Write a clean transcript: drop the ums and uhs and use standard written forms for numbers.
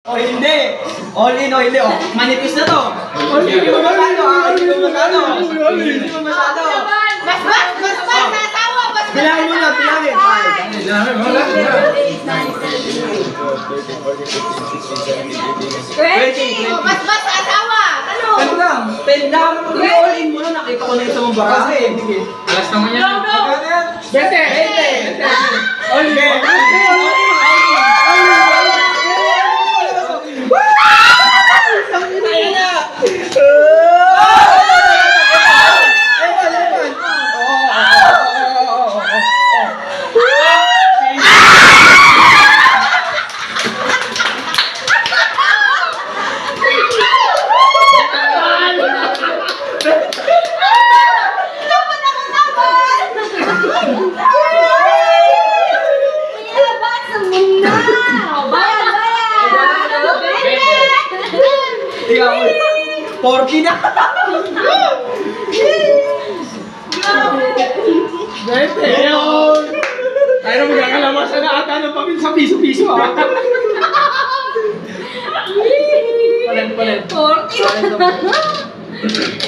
O hindi! All in o hindi o. Manipis na to. Hindi mo masyado ha. Hindi mo masyado. Hindi mo masyado. Mas, nasawa, mas. Bilangin mo na, bilangin. Bilangin mo lang. 20. Mas, asawa. Ano? 10 lang. 10 lang. Hindi all in mo na. Nakita ko na yung sa mong baka. Alas naman yan. No. 20. All in. Ayan na! Ikaw, 40 na! Tayo na magkakalabasan na ata ng pamil sa piso-piso ha. Palit. 40.